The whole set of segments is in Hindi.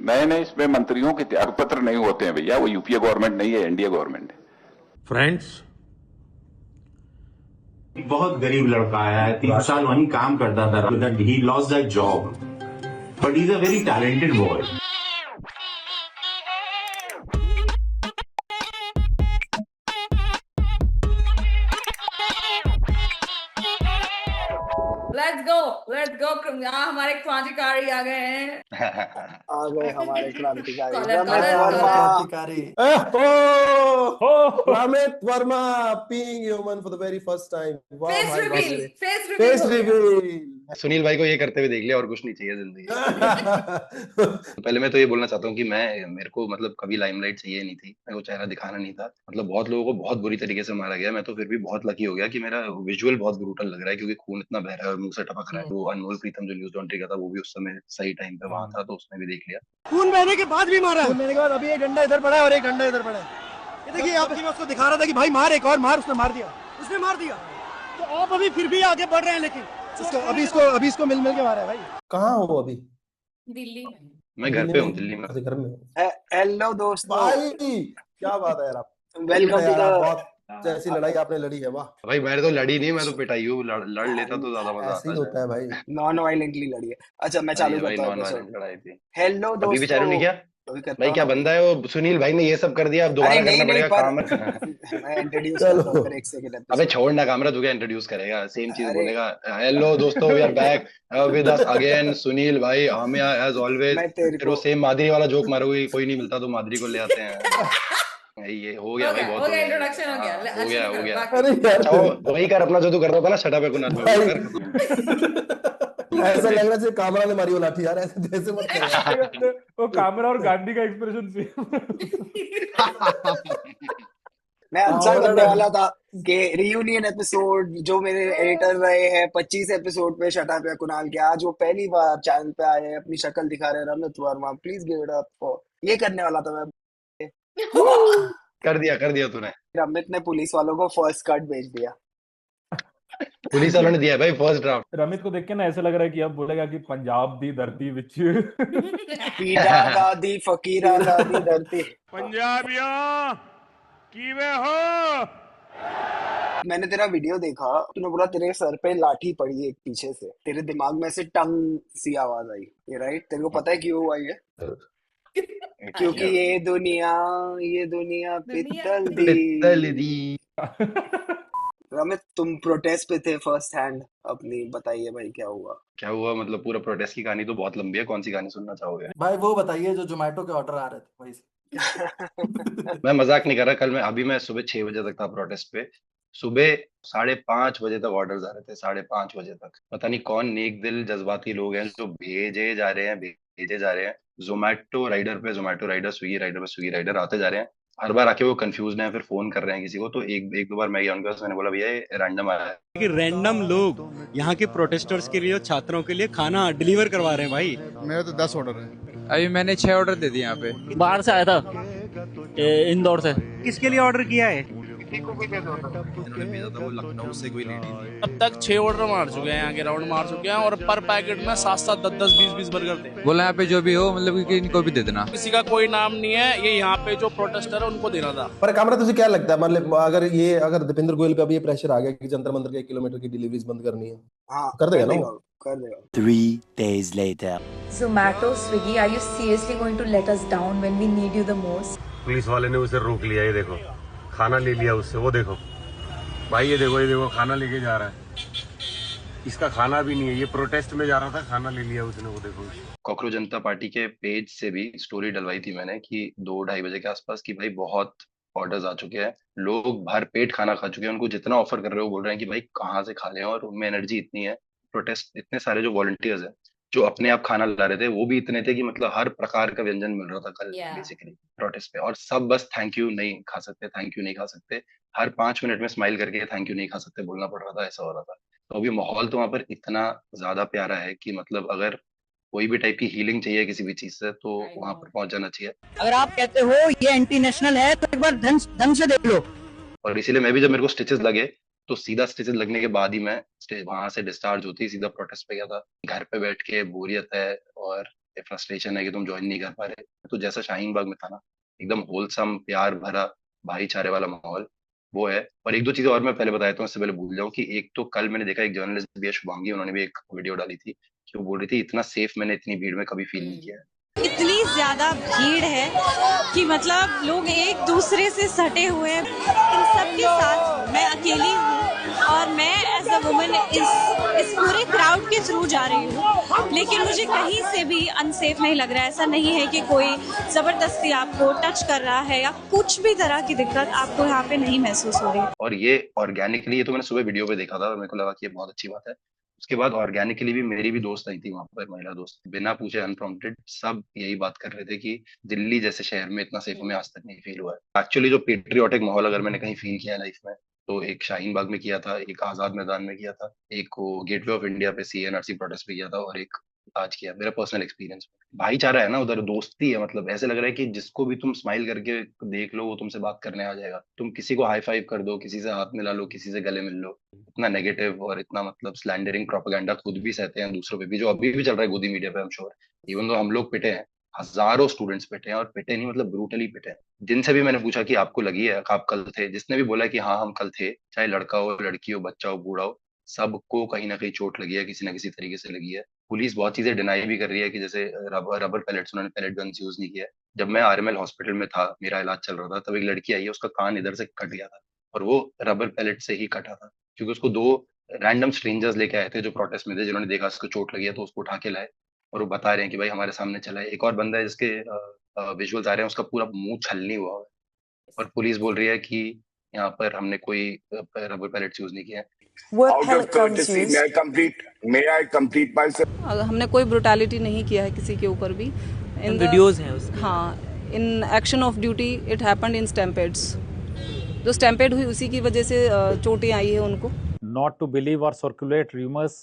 नए नए इसमें मंत्रियों के त्याग पत्र नहीं होते हैं भैया, वो यूपीए गवर्नमेंट नहीं है, एनडीए गवर्नमेंट है। फ्रेंड्स, बहुत गरीब लड़का आया है, 3 साल वहीं काम करता था, he lost that job, but is a very talented boy. Let's go. यहाँ हमारे क्रांतिकारी आ गए हैं। आ गए हमारे क्रांतिकारी caller Ramit caller Verma. Caller. क्रांतिकारी Ramit Verma being human for the very first time. वाह फेस भाई, वाह रिवील, मेरे। Face face reveal. Reveal. Sunil भाई को ये करते हुए देख लिया, और कुछ नहीं चाहिए जिंदगी में। पहले मैं तो ये बोलना चाहता हूँ कि मेरे को मतलब कभी लाइमलाइट चाहिए नहीं थी, मेरे को चेहरा दिखाना नहीं था। मतलब बहुत लोगों को बहुत बुरी तरीके से मारा गया, मैं तो फिर भी बहुत लकी हो गया कि मेरा विजुअल बहुत ब्रूटल लग रहा है, क्योंकि खून इतना बह रहा है और मुंह से टपक रहा है। वो अनमोल प्रीतम जो न्यूज लॉन्ड्री का था, वो भी उस समय सही टाइम पे वहां था, तो उसने भी देख लिया। खून बहने के बाद भी मारा, खून बहने के बाद अभी एक डंडा इधर पड़ा है और एक डंडा इधर पड़ा है। ये देखिए, आप मैं उसको दिखा रहा था कि भाई मार, एक और मार, उसने मार दिया, उसने मार दिया। तो आप अभी फिर भी आगे बढ़ रहे हैं, लेकिन अभी इसको मिल के मारा है भाई। कहाँ हो अभी? दिल्ली। मैं घर पे हूँ, दिल्ली में। घर में। हेलो दोस्तों, भाई क्या बात है यार, आप वेलकम टू द। बहुत ऐसी लड़ाई आपने लड़ी है, वाह। भाई मैंने तो लड़ी नहीं, मैं तो पिटाई हूँ। लड़ लेता तो ज्यादा मजा ऐसे ही आता होता है भाई। नॉन वायलेंटली लड़ी है। अच्छा, मैं चालू भाई करता हूँ नॉन एपिसोड। वायलेंट लड़ाई थी। हेलो अभी भी दोस्तों। चालू नहीं किया अभी करता भाई? हूँ क्या ना। बंदा है वो? सुनील भाई ने ये सब कर दिया, अब दोबारा अरे करना नहीं पड़ेगा काम। मैं इंट्रोड्यूस करता हूँ फिर एक सेकंड अबे एपिसोड। छोड़ ना, कामरा तू क्या इंट्रोड्यूस करेगा? सेम चीज अरे बोलेगा। हेलो दोस्तों, we are back with us again, Sunil भाई, हम एज ऑलवेज। मैं तेरे फिर को वो सेम माधुरी वाला जोक मारोगे, कोई नहीं मिलता तो माधुरी को ले आते हैं। ये हो गया भाई, बहुत हो हो गया, गया ये। इंट्रोडक्शन हो गया। हो अच्छे गया से हो करो गया। बाकी। अरे यार अच्छा वही कर अपना जो तू कर रहा था ना, शट अप कुनाल में, वो कर खत्म। ऐसा लग रहा है जैसे कामरा ने मारी वो लाठी यार, ऐसे मत कर यार। वो कामरा और गांधी का एक्सप्रेशन सेम। मैं आंसर कामरा करने ने वाला था कि रियूनियन एपिसोड जो मेरे एडिटर रहे हैं 25 एपिसोड पे शटा पे कुणाल के, आज वो पहली बार चैनल पे आए हैं, अपनी शक्ल दिखा रहे हैं। Ramit Verma, please give it up for. ये करने वाला था मैं। कर दिया तूने। रमित ने पुलिस वालों को फर्स्ट कट भेज दिया। पुलिस वालों ने दिया है भाई फर्स्ट ड्राफ्ट। रमित को देख के ना ऐसे लग रहा है कि अब बोलेगा कि पंजाब दी धरती विच। पीड़ा दादी फकीरा दादी धरती। पंजाबियों कीवे हो? मैंने तेरा वीडियो देखा, तूने बोला तेरे सर पे लाठी पड़ी है एक पीछे से, तेरे दिमाग में से टंग सी आवाज आई। ये राइट? तेरे को पता है क्यों आई है? क्योंकि ये दुनिया पित्तल पित्तल दी। दी। रमित, तुम प्रोटेस्ट पे थे फर्स्ट हैंड, अपनी बताइए भाई क्या हुआ? क्या हुआ मतलब? पूरा प्रोटेस्ट की कहानी तो बहुत लंबी है, कौन सी कहानी सुनना चाहोगे? भाई वो बताइए जो जोमेटो के ऑर्डर आ रहे थे वही से। मैं मजाक नहीं कर रहा। मैं सुबह 6 बजे तक था प्रोटेस्ट पे। सुबह 5:30 बजे तक ऑर्डर्स आ रहे थे, 5:30 बजे तक। पता नहीं कौन नेक दिल जज्बाती लोग हैं जो भेजे जा रहे हैं। जोमेटो राइडर, स्विगी राइडर पे स्विगी राइडर आते जा रहे हैं। हर बार आके वो कंफ्यूज हैं, फिर फोन कर रहे हैं किसी को। तो एक दो बार मैं गया उनके पास, मैंने बोला भैया ये रैंडम आया है। कि रैंडम लोग यहाँ के प्रोटेस्टर्स के लिए और छात्रों के लिए खाना डिलीवर करवा रहे हैं भाई। मेरे तो 10 ऑर्डर है। अभी मैंने 6 ऑर्डर दे दिए यहाँ पे। बाहर से आया था, इंदौर से। किसके लिए ऑर्डर किया है? इन्होंने भेजा था, वो लखनऊ से कोई लेडी थी। अब तक 6 ऑर्डर मार चुके हैं, यहाँ के राउंड मार चुके हैं, और पर पैकेट में 7-7, 10-10, 20-20 बर्गर थे। बोला यहाँ पे जो भी हो, मतलब कि इनको भी दे देना। किसी का कोई नाम नहीं है, ये यहाँ पे जो प्रोटेस्टर है उनको देना था। पर कामरा तुझे क्या लगता है, मतलब अगर दीपेंद्र गोयल पे अब ये प्रेशर आ गया कि जंतर मंतर के 1 किलोमीटर की डिलीवरीज बंद करनी है, हाँ, कर देगा ना वो? कर देगा। 3 days later. Zomato, Swiggy, are you seriously going to let us down when we need you the most? Police वाले ने उसे रोक लिया, ये देखो खाना ले लिया उससे, वो देखो भाई, ये देखो खाना लेके जा रहा है। इसका खाना भी नहीं है, ये प्रोटेस्ट में जा रहा था, खाना ले लिया उसने, वो देखो। कॉकरोच जनता पार्टी के पेज से भी स्टोरी डलवाई थी मैंने कि 2-2:30 बजे के आसपास कि भाई बहुत ऑर्डर्स आ चुके हैं, लोग भर पेट खाना खा चुके हैं, उनको जितना ऑफर कर रहे हो बोल रहे हैं कि भाई कहाँ से खा लें, और उनमें एनर्जी इतनी है। प्रोटेस्ट इतने सारे जो वॉलंटियर्स हैं जो अपने आप खाना ला रहे थे, वो भी इतने थे कि मतलब हर प्रकार का व्यंजन मिल रहा था कल बेसिकली प्रोटेस्ट पे। और सब बस थैंक यू नहीं खा सकते, हर 5 मिनट में स्माइल करके थैंक यू नहीं खा सकते बोलना पड़ रहा था, ऐसा हो रहा था। तो अभी माहौल तो वहां पर इतना ज्यादा प्यारा है कि मतलब अगर कोई भी टाइप की हीलिंग चाहिए किसी भी चीज से तो वहां पर पहुंच जाना चाहिए। अगर आप कहते हो ये एंटी नेशनल है तो एक बार ढंग से देख लो। और इसीलिए मैं भी, जब मेरे को स्टिचेस लगे तो सीधा स्टिचेस लगने के बाद ही मैं वहां से डिस्चार्ज होती सीधा प्रोटेस्ट पे गया था। घर पे बैठ के बोरियत है और फ्रस्ट्रेशन है कि तुम ज्वाइन नहीं कर पा रहे। तो जैसा शाहीन बाग में था ना, एकदम होलसम प्यार भरा भाईचारे वाला माहौल वो है। और एक दो चीजें और मैं पहले बताया हूँ, इससे पहले भूल जाऊँ, कि एक तो कल मैंने देखा एक जर्नलिस्ट भी है शुभांगी, उन्होंने भी एक वीडियो डाली थी कि वो बोल रही थी इतना सेफ मैंने इतनी भीड़ में कभी फील नहीं किया है। इतनी ज्यादा भीड़ है कि मतलब लोग एक दूसरे से सटे हुए हैं। इन सब के साथ मैं अकेली हूँ और मैं एज अ वुमन इस पूरे क्राउड के थ्रू जा रही हूँ, लेकिन मुझे कहीं से भी अनसेफ नहीं लग रहा है। ऐसा नहीं है कि कोई जबरदस्ती आपको टच कर रहा है या कुछ भी तरह की दिक्कत आपको यहाँ पे नहीं महसूस हो रही है। और ये ऑर्गेनिकली, ये तो मैंने सुबह वीडियो पे देखा था और मेरे को लगा कि ये बहुत अच्छी बात है। उसके बाद ऑर्गेनिकली भी मेरी भी दोस्त आई थी वहां पर, महिला दोस्त, बिना पूछे अनप्रॉम्प्टेड सब यही बात कर रहे थे कि दिल्ली जैसे शहर में इतना सेफ हमें आज तक नहीं फील हुआ है। एक्चुअली जो पेट्रियोटिक माहौल अगर मैंने कहीं फील किया है लाइफ में, तो एक शाहीन बाग में किया था, एक आजाद मैदान में किया था, एक वो गेटवे ऑफ इंडिया पे CNRC प्रोटेस्ट पे किया था, और एक आज किया। मेरा पर्सनल एक्सपीरियंस भाईचारा है ना उधर, दोस्ती है। मतलब ऐसे लग रहा है कि जिसको भी तुम स्माइल करके देख लो वो तुमसे बात करने आ जाएगा। तुम किसी को हाई फाइव कर दो, किसी से हाथ मिला लो, किसी से गले मिल लो। इतना नेगेटिव और इतना मतलब स्लैंडरिंग प्रोपेगेंडा खुद भी सहते हैं दूसरों पे भी, जो अभी भी चल रहा है गोदी मीडिया पे। हम श्योर इवन तो हम लोग पिटे हैं, हजारों स्टूडेंट्स पिटे हैं, और पिटे नहीं मतलब ब्रूटली पिटे हैं। जिनसे भी मैंने पूछा कि आपको लगी है, आप कल थे, जिसने भी बोला कि हाँ हम कल थे, चाहे लड़का हो, लड़की हो, बच्चा हो, बूढ़ा हो, सबको कहीं ना कहीं चोट लगी है, किसी ना किसी तरीके से लगी है। पुलिस बहुत चीजें डिनाई भी कर रही है कि जैसे रबर पैलेट्स, उन्होंने पैलेट गन्स यूज नहीं किया है। जब मैं RML हॉस्पिटल में था, मेरा इलाज चल रहा था, तब एक लड़की आई है, उसका कान इधर से कट गया था, और वो रबर पैलेट से ही कटा था, क्योंकि उसको 2 रैंडम स्ट्रेंजर्स लेके आए थे जो प्रोटेस्ट में थे, जिन्होंने देखा उसको चोट लगी है तो उसको उठा के लाए, और वो बता रहे हैं कि भाई हमारे सामने चला है। एक और बंदा है जिसके विजुअल्स आ रहे हैं, उसका पूरा मुंह छलनी हुआ है, और पुलिस बोल रही है कि यहाँ पर हमने कोई रबर पैलेट्स यूज नहीं किया है। Out of courtesy, may I complete myself? हमने कोई ब्रुटैलिटी नहीं किया है किसी के ऊपर भी। इन वीडियोस हैं उसके। हाँ, in action of duty it happened in stampedes. जो स्टैम्पेड हुई उसी की वजह से चोटें आई है उनको। Not to believe or circulate rumors,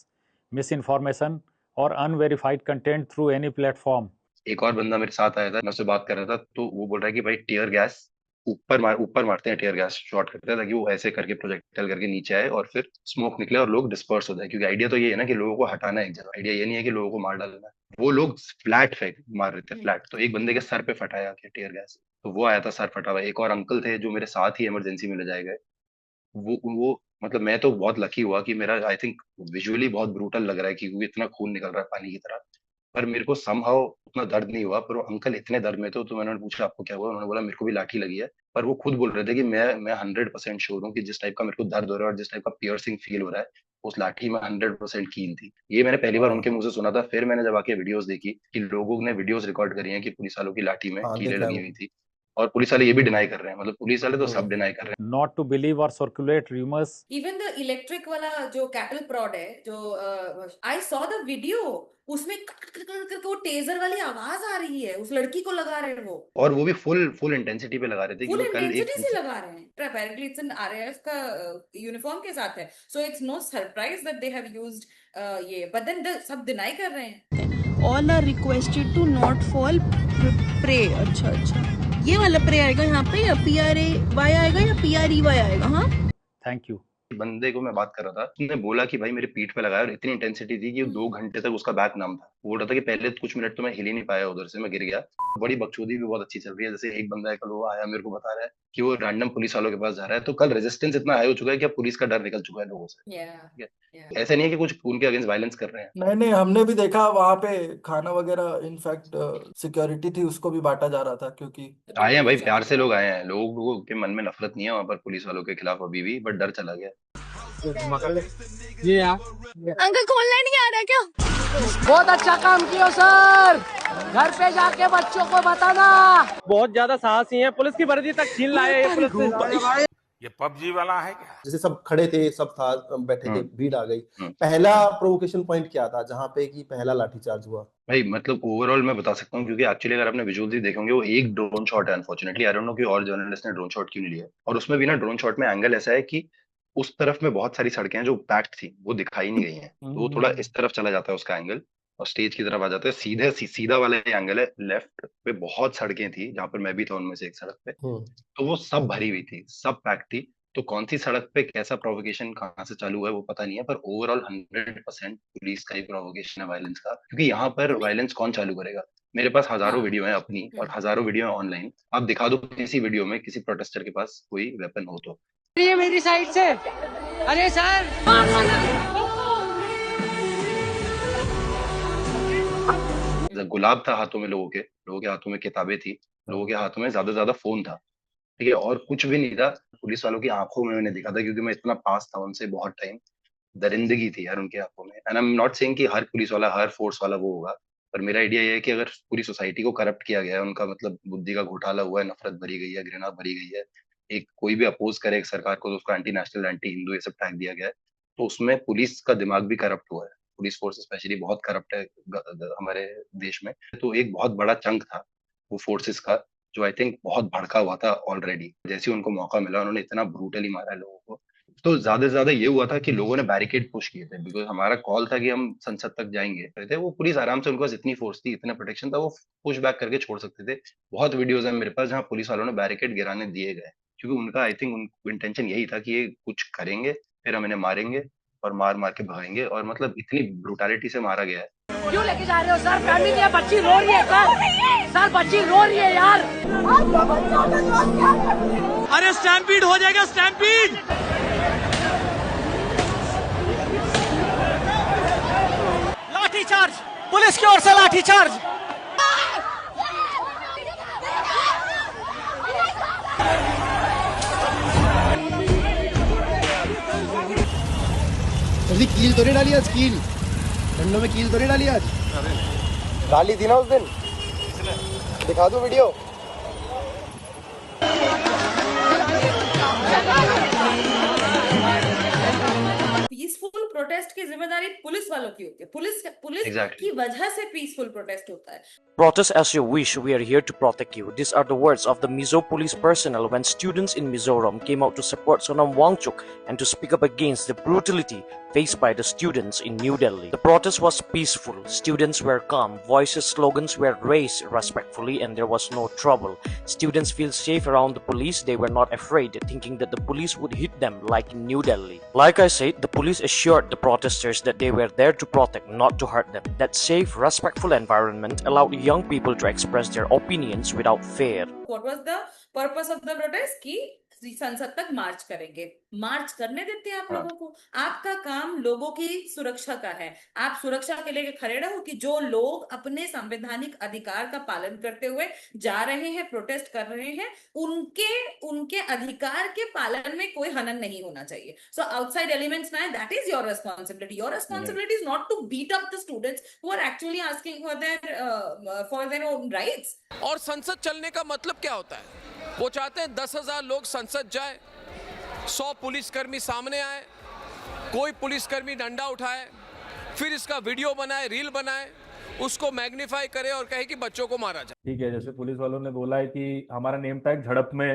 misinformation or unverified content through any platform. एक और बंदा मेरे साथ आया था, मैं उससे बात कर रहा था, तो वो बोल रहा है कि भाई टीयर गैस ऊपर मारते हैं, टीयर गैस शॉट करते हैं ताकि वो ऐसे करके प्रोजेक्टाइल करके नीचे आए और फिर स्मोक निकले और लोग डिस्पर्स हो जाए। क्योंकि आइडिया तो ये है ना कि लोगों को हटाना है एक जगह, आइडिया ये नहीं है कि लोगों को मार डालना है। वो लोग फ्लैट मार रहे थे, फ्लैट। तो एक बंदे के सर पे फटाया टीयर गैस, तो वो आया था सर फटा हुआ। एक और अंकल थे जो मेरे साथ ही इमरजेंसी में ले जाए गए। वो मतलब मैं तो बहुत लकी हुआ कि मेरा आई थिंक विजुअली बहुत ब्रूटल लग रहा है क्योंकि इतना खून निकल रहा है पानी की तरह, पर मेरे को समहाउ उतना दर्द नहीं हुआ। पर वो अंकल इतने दर्द में थे, तो मैंने पूछा आपको क्या हुआ, उन्होंने बोला मेरे को भी लाठी लगी है। पर वो खुद बोल रहे थे कि मैं 100% श्योर हूँ कि जिस टाइप का मेरे को दर्द हो रहा है और जिस टाइप का पियर्सिंग फील हो रहा है, उस लाठी में 100% कील थी। ये मैंने पहली बार उनके मुंह से सुना था। फिर मैंने जब आके वीडियोस देखी कि लोगों ने वीडियोस रिकॉर्ड करी हैं कि पुलिस वालों की लाठी में कीलें लगी हुई थी, और पुलिस वाले ये भी डिनाई कर रहे हैं। मतलब पुलिस वाले तो सब डिनाई कर रहे हैं। Not to believe or circulate rumors. Even the electric वाला जो कैटल प्रॉड है, जो आई सॉ द वीडियो, उसमें कट कट कट करके वो टेजर वाली आवाज आ रही है, उस लड़की को लगा रहे हैं वो, और वो भी फुल इंटेंसिटी पे लगा रहे थे। फुल क्योंकि कल इंटेंसिटी से लगा रहे हैं। अपेरेंटली इट्स एन RAF का यूनिफॉर्म के साथ है, so it's no surprise that they have used ये, बट देन सब डिनाई कर रहे हैं। All are requested to not fall prey. अच्छा, ये वाला प्रे आएगा यहाँ पे, या PRAY आएगा या PREY आएगा? हाँ, थैंक यू। बंदे को मैं बात कर रहा था, उसने बोला कि भाई मेरे पीठ पे लगाया, और इतनी इंटेंसिटी थी कि 2 घंटे तक उसका बैक नम था। बोल रहा था कि पहले कुछ मिनट तो मैं हिल ही नहीं पाया, उधर से मैं गिर गया। बड़ी बकचोदी भी बहुत अच्छी चल रही है। जैसे एक बंदा है, कल वो आया मेरे को बता रहा है कि वो रैंडम पुलिस वालों के पास जा रहा है, तो कल रेजिस्टेंस इतना हाई हो चुका है कि अब पुलिस का डर निकल चुका है लोगों से। ऐसा नहीं है कि कुछ उनके अगेंस्ट वायलेंस कर रहे हैं। नहीं, हमने भी देखा वहां पे खाना वगैरह, इनफैक्ट सिक्योरिटी थी, उसको भी बांटा जा रहा था। क्योंकि आए हैं भाई, प्यार से लोग आए हैं, लोगों के मन में नफरत नहीं है वहां पर पुलिस वालों के खिलाफ अभी भी, बट डर चला गया। ये यार अंकल खोलना नहीं आ रहा क्या? बहुत अच्छा काम किया सर, घर पे जाके बच्चों को बताना। बहुत ज्यादा साहसी हैं, पुलिस की वर्दी तक छीन लाए ये पुलिस। ये PUBG वाला है क्या? जैसे सब खड़े थे, सब था, बैठे थे, भीड़ आ गई। पहला प्रोवोकेशन पॉइंट क्या था जहां पे कि पहला लाठीचार्ज हुआ? भाई मतलब ओवरऑल मैं बता सकता हूँ, क्योंकि एक्चुअली अगर आपने विजुअल्स देखेंगे, वो एक ड्रोन शॉट है। अनफॉर्चुनेटली आई डोंट नो कि और जर्नलिस्ट ने ड्रोन शॉट क्यों नहीं लिया। और उसमें भी ना ड्रोन शॉट में एंगल ऐसा है कि उस तरफ में बहुत सारी सड़कें हैं जो पैक्ड थी, वो दिखाई नहीं गई हैं, तो वो थोड़ा इस तरफ चला जाता है उसका एंगल, और स्टेज की तरफ आ जाता है। सीधा वाला एंगल है। लेफ्ट पे बहुत सड़कें थी, जहां पर मैं भी था उनमें से एक सड़क पे, तो वो सब भरी हुई थी, सब पैक थी। तो कौन सी सड़क पे कैसा प्रोवोकेशन कहाँ से चालू हुआ है वो पता नहीं है, पर ओवरऑल 100% पुलिस का ही प्रोवोकेशन है वायलेंस का, क्योंकि यहाँ पर वायलेंस कौन चालू करेगा? मेरे पास हजारों वीडियो है अपनी और हजारों वीडियो है ऑनलाइन, आप दिखा दो किसी वीडियो में किसी प्रोटेस्टर के पास कोई वेपन हो तो। ये मेरी साइड से, अरे सर गुलाब था हाथों में, लोगों के हाथों में किताबें थी, लोगों के हाथों में ज्यादा से ज्यादा फोन था, ठीक है, और कुछ भी नहीं था। पुलिस वालों की आंखों में मैंने देखा था, क्योंकि मैं इतना पास था उनसे बहुत टाइम, दरिंदगी थी यार उनके आंखों में। And I am not saying कि हर पुलिस वाला हर फोर्स वाला वो होगा, पर मेरा आइडिया ये है कि अगर पूरी सोसाइटी को करप्ट किया गया है, उनका मतलब बुद्धि का घोटाला हुआ है, नफरत भरी गई है, घृणा भरी गई है, एक कोई भी अपोज करे एक सरकार को तो उसको एंटी नेशनल, एंटी हिंदू ये सब टैग दिया गया है, तो उसमें पुलिस का दिमाग भी करप्ट हुआ है। पुलिस फोर्स स्पेशली बहुत करप्ट है हमारे देश में। तो एक बहुत बड़ा चंक था वो फोर्सेस का, जो आई थिंक बहुत भड़का हुआ था ऑलरेडी। जैसे ही उनको मौका मिला उन्होंने इतना ब्रूटली मारा है लोगों को। तो ज्यादा से ज्यादा ये हुआ था कि लोगों ने बैरिकेड पुश किए थे, बिकॉज हमारा कॉल था कि हम संसद तक जाएंगे थे। वो पुलिस आराम से, उनके पास इतनी फोर्स थी, इतना प्रोटेक्शन था, वो पुश बैक करके छोड़ सकते थे। बहुत वीडियोज है मेरे पास जहाँ पुलिस वालों ने बैरिकेड गिराने दिए गए, क्योंकि उनका आई थिंक इंटेंशन यही था कि ये कुछ करेंगे फिर हम इन्हें मारेंगे और मार मार के भगाएंगे, और मतलब इतनी ब्रूटैलिटी से मारा गया है। क्यों लेके जा रहे हो सर? फैमिली है, बच्ची रो रही है सर बच्ची रो रही है यार। अरे स्टैम्पीड हो जाएगा, स्टैम्पीड। लाठी चार्ज, पुलिस की ओर से लाठी चार्ज। जल्दी कील तो नहीं डाली आज, कील डंडों में कील तो नहीं डाली आज? डाली थी ना उस दिन, दिखा दो वीडियो। पीसफुल प्रोटेस्ट की जिम्मेदारी पुलिस वालों की होती है। Police Exactly. की वजह से पीसफुल प्रोटेस्ट होता है। Protest as you wish, we are here to protect you. These are the words of the Mizo police personnel when students in Mizoram came out to support Sonam Wangchuk and to speak up against the brutality faced by the students in New Delhi. The protest was peaceful, students were calm, voices, slogans were raised respectfully, and there was no trouble. Students feel safe around the police, they were not afraid, thinking that the police would hit them like in New Delhi. Like I said, the police assured the protesters that they were there to protect, not to hurt them. That safe, respectful environment allowed young people to express their opinions without fear. What was the purpose of the protest? कि संसद तक मार्च करेंगे। मार्च करने देते हैं आप लोगों को। आपका काम लोगों की सुरक्षा का है। आप सुरक्षा के लिए खड़े रहो कि जो लोग अपने संवैधानिक अधिकार का पालन करते हुए जा रहे हैं, प्रोटेस्ट कर रहे हैं, उनके अधिकार के पालन में कोई हनन नहीं होना चाहिए। So outside elements ना, that is your responsibility. Your responsibility is not to beat up the students who are actually asking for their own rights. और संसद चलने का मतलब क्या होता है? वो चाहते हैं 10,000 लोग संसद जाए, 100 पुलिसकर्मी सामने आए, कोई पुलिसकर्मी डंडा उठाए, फिर इसका वीडियो बनाए, रील बनाए, उसको मैग्नीफाई करे और कहे कि बच्चों को मारा जाए। ठीक है, जैसे पुलिस वालों ने बोला है कि हमारा नेम टैग झड़प में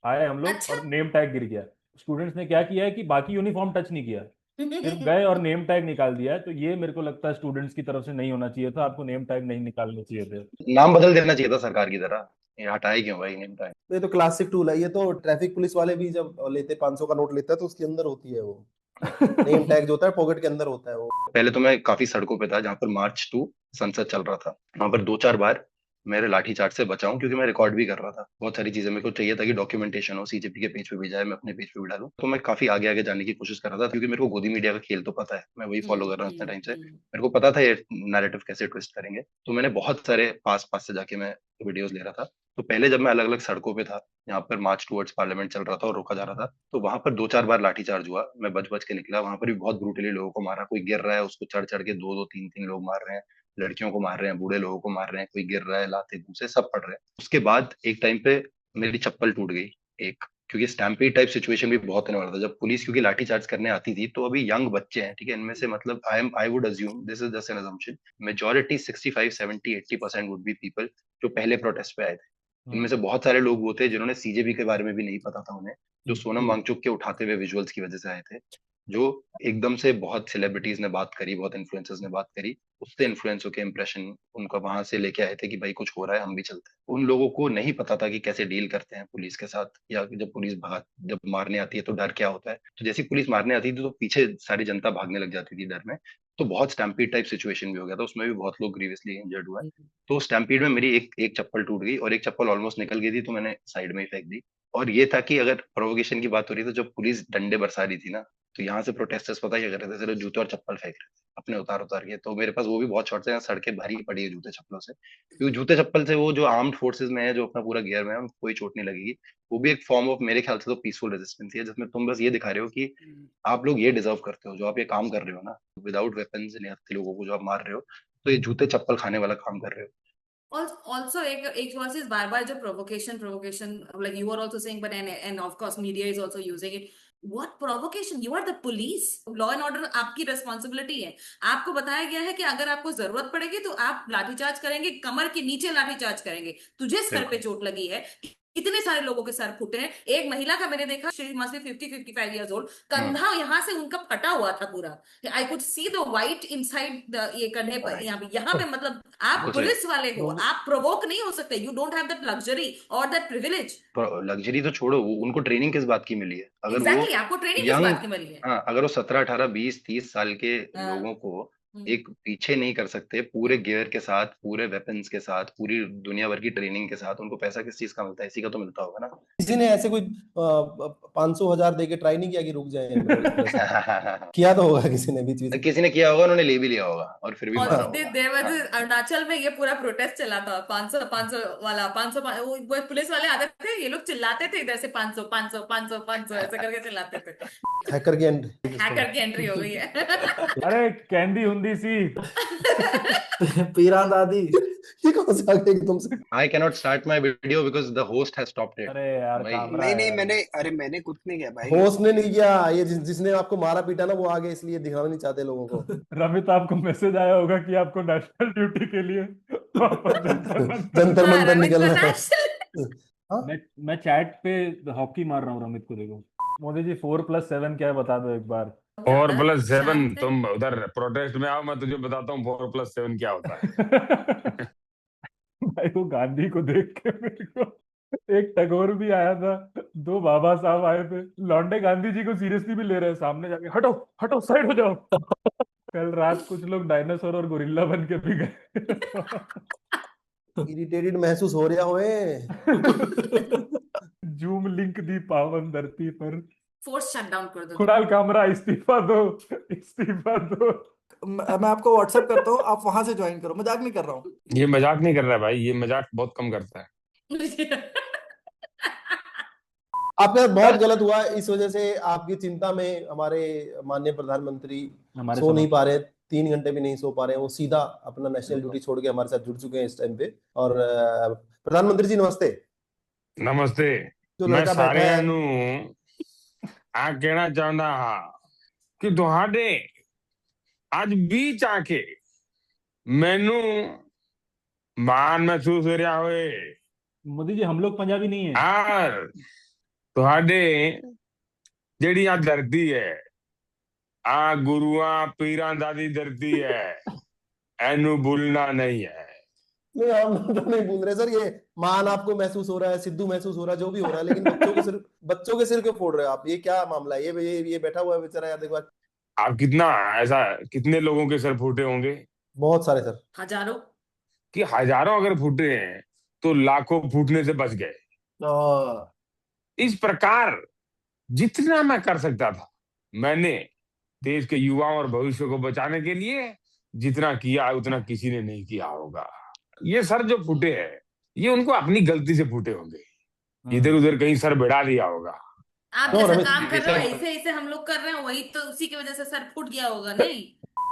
आए हम लोग, अच्छा। और नेम टैग गिर गया। स्टूडेंट्स ने क्या किया है कि बाकी यूनिफॉर्म टच नहीं किया, सिर्फ गए और नेम टैग निकाल दिया है। तो ये मेरे को लगता है स्टूडेंट्स की तरफ से नहीं होना चाहिए था। आपको नेम टैग नहीं निकालने चाहिए थे। नाम बदल देना चाहिए था सरकार की तरह। ये हटाए क्यों भाई नेम टैग? ये तो क्लासिक टूल है। ये तो ट्रैफिक पुलिस वाले भी जब लेते 500 का नोट लेता है तो उसके अंदर होती है वो नेम टैग जो होता है, पॉकेट के अंदर होता है वो। पहले तो मैं काफी सड़कों पे था जहाँ पर मार्च टू संसद चल रहा था, वहां पर 2-4 बार मेरे लाठीचार्ज से बचाऊं, क्योंकि मैं रिकॉर्ड भी कर रहा था। बहुत सारी चीजें मेरे को चाहिए था कि डॉक्यूमेंटेशन हो, सीजेपी के पेज पे भी जाए, मैं अपने पेज पे भी डालूं। तो मैं काफी आगे आगे जाने की कोशिश कर रहा था, क्योंकि मेरे को गोदी मीडिया का खेल तो पता है, मैं वही फॉलो कर रहा हूँ इतने टाइम से। मेरे को पता था ये नैरेटिव कैसे ट्विस्ट करेंगे। तो मैंने बहुत सारे पास से जाके मैं वीडियोस ले रहा था। तो पहले जब मैं अलग अलग सड़कों पे था यहाँ पर मार्च टुवर्ड्स पार्लियामेंट चल रहा था और रोका जा रहा था, तो वहां पर 2-4 बार लाठीचार्ज हुआ। मैं बच के निकला। वहां पर भी बहुत ब्रूटली लोगों को मारा। कोई गिर रहा है उसको चढ़ के 2-2, 3-3 लोग मार रहे हैं, लड़कियों को मार रहे हैं, बूढ़े लोगों को मार रहे हैं, कोई गिर रहा है, लाते घूसे सब पड़ रहे हैं। उसके बाद एक टाइम पे मेरी चप्पल टूट गई एक, क्योंकि स्टैम्पीड टाइप सिचुएशन भी बहुत होने वाला था। जब पुलिस क्योंकि लाठीचार्ज करने आती थी, तो अभी यंग बच्चे हैं, ठीक है, इनमें से मतलब I would assume, this is just an assumption, majority 65, 70, 80% would be people जो पहले प्रोटेस्ट पे आए थे। इनमें से बहुत सारे लोग वो थे जिन्होंने सीजेबी के बारे में भी नहीं पता था उन्हें, जो सोनम वांगचुक के उठाते हुए विजुअल्स की वजह से आए थे। जो एकदम से बहुत सेलिब्रिटीज ने बात करी, बहुत इन्फ्लुएंसर्स ने बात करी, उससे इन्फ्लुएंस होकर इंप्रेशन उनका वहां से लेके आए थे कि भाई कुछ हो रहा है, हम भी चलते हैं। उन लोगों को नहीं पता था कि कैसे डील करते हैं पुलिस के साथ, या जब मारने आती है तो डर क्या होता है। तो जैसे पुलिस मारने आती थी तो पीछे सारी जनता भागने लग जाती थी डर में। तो बहुत स्टैम्पीड टाइप सिचुएशन भी हो गया था, उसमें भी बहुत लोग ग्रीवियसली इंजर्ड हुए। तो स्टैम्पीड में मेरी एक चप्पल टूट गई और एक चप्पल ऑलमोस्ट निकल गई थी, तो मैंने साइड में ही फेंक दी। और ये था कि अगर प्रोवोकेशन की बात हो रही है तो जब पुलिस डंडे बरसा रही थी ना, तो यहाँ से प्रोटेस्टर्स पता क्या कर रहे थे, सिर्फ जूते और चप्पल फेंक रहे थे अपने उतार के। तो मेरे पास वो भी बहुत शॉट्स हैं, सड़कें भरी पड़ी है जूते चप्पलों से, क्योंकि जूते चप्पल से वो जो आर्म्ड फोर्सेज में है, जो अपना पूरा गियर में है, उनको कोई चोट नहीं लगेगी। वो भी एक फॉर्म ऑफ, मेरे ख्याल से तो पीसफुल रेजिस्टेंस है, जिसमें तुम बस ये दिखा रहे हो कि आप लोग ये डिजर्व करते हो, जो आप ये काम कर रहे हो ना, विदाउट वेपन्स लोगों को जो आप मार रहे हो, तो ये जूते चप्पल खाने वाला काम कर रहे हो। Also, एक और चीज, बार बार जो provocation, like you are also saying, but and of course media is also using it. What provocation? You are the police. Law and order आपकी रिस्पॉन्सिबिलिटी है। आपको बताया गया है कि अगर आपको जरूरत पड़ेगी तो आप लाठीचार्ज करेंगे, कमर के नीचे लाठीचार्ज करेंगे। तुझे सर पे चोट लगी है, इतने सारे लोगों के सर फूटे हैं। एक महिला का मैंने देखा, she must be 50-55 years old, कंधा यहाँ से उनका फटा हुआ था पूरा। I could see the white inside ये कंधे पर, यहाँ पे मतलब आप पुलिस वाले हो, आप प्रोवोक नहीं हो सकते। You don't have that luxury और दैट प्रिविलेज। लग्जरी तो छोड़ो, उनको ट्रेनिंग किस बात की मिली है? अगर exactly, आपको ट्रेनिंग किस बात की मिली है? हाँ, अगर वो 17, 18, 20, 30 साल के लोगों को एक पीछे नहीं कर सकते, पूरे गियर के साथ, पूरे वेपन्स के साथ, पूरी दुनिया भर की ट्रेनिंग के साथ, उनको पैसा किस चीज का मिलता है? इसी का तो मिलता होगा ना। किसी ने ऐसे कोई 500,000 देके ट्राई नहीं किया कि रुक जाए? किया तो होगा किसी ने भी, किसी ने किया होगा, उन्होंने ले भी लिया होगा और फिर भी मारा होगा। अरुणाचल में ये पूरा प्रोटेस्ट चला था, 500 वाला, 500 वो पुलिस वाले आते थे, ये लोग चिल्लाते थे इधर से 500 500 500 500 ऐसे करके चिल्लाते थे। हैकर की एंट्री हो गई है। अरे कैंडी हुंदी सी पीरा दादी, ये कौन सा एकदम से? I cannot start my video because the host has stopped it. अरे यार नहीं, मैंने कुछ नहीं किया भाई। होस्ट ने नहीं किया, ये जिसने आपको मारा पीटा ना, वो आगे इसलिए दिखाना नहीं चाहते लोगों को। रमित, आपको मैसेज आया होगा कि आपको नेशनल ड्यूटी के लिए जंतर मंतर निकलना है। मैं चैट पे हॉकी मार रहा हूँ रमित को, देखो। मोदी जी 4+7 क्या है बता दो एक बार। 4+7, तुम उधर प्रोटेस्ट में आओ, मैं तुझे बताता हूँ 4+7 क्या होता है। भाई वो गांधी को देख के मेरे को एक टैगोर भी आया था, 2 बाबा साहब आए थे, लौंडे गांधी जी को सीरियसली भी ले रहे हैं, सामने जाके हटो हटो साइड हो जाओ। कल रात कुछ लोग डायनासोर और गोरिल्ला बन के भी गए। इरिटेटेड महसूस हो रहा होए। जूम लिंक दी पावन धरती पर, फोर्स शटडाउन कर दो। कुणाल कामरा इस्तीफा दो, इस्तीफा दो। मैं आपको व्हाट्सएप करता हूँ, आप वहां से ज्वाइन करो। मजाक नहीं कर रहा हूँ। ये मजाक नहीं कर रहा है भाई, ये मजाक बहुत कम करता है। आपके साथ बहुत गलत हुआ, इस वजह से आपकी चिंता में हमारे माननीय प्रधानमंत्री सो नहीं पा रहे, 3 घंटे भी नहीं सो पा रहे हैं। वो सीधा अपना नेशनल ड्यूटी छोड़ के हमारे साथ जुड़ चुके हैं इस टाइम पे। और प्रधानमंत्री जी नमस्ते। नमस्ते। मैं सारे आ कहना चाहता हाँ कि तुहाडे आज बीच आके मैनू मान महसूस हो रहा होए। मोदी जी हम लोग पंजाबी नहीं है। और तुहाडे जेड़ी आ धरती है, आ गुरुआ पीरां दादी धरती है, एनू भूलना नहीं है। नहीं, हम तो नहीं भूल रहे सर। ये मान आपको महसूस हो रहा है, सिद्धू महसूस हो रहा है, जो भी हो रहा है, लेकिन बच्चों के सिर क्यों फोड़ रहे हो आप? ये क्या मामला है? ये बैठा हुआ है बेचारा, यार देखो आप कितने लोगों के सर फूटे होंगे? बहुत सारे सर, हजारों। कि हजारों अगर फूटे हैं तो लाखों फूटने से बच गए। इस प्रकार जितना मैं कर सकता था, मैंने देश के युवाओं और भविष्य को बचाने के लिए जितना किया, उतना किसी ने नहीं किया होगा। ये सर जो फूटे हैं, ये उनको अपनी गलती से फूटे होंगे, इधर उधर कहीं सर बढ़ा दिया होगा। आप जैसा काम कर रहे हो ऐसे हम लोग कर रहे हैं, वही तो उसी की वजह से सर फूट गया होगा। नहीं,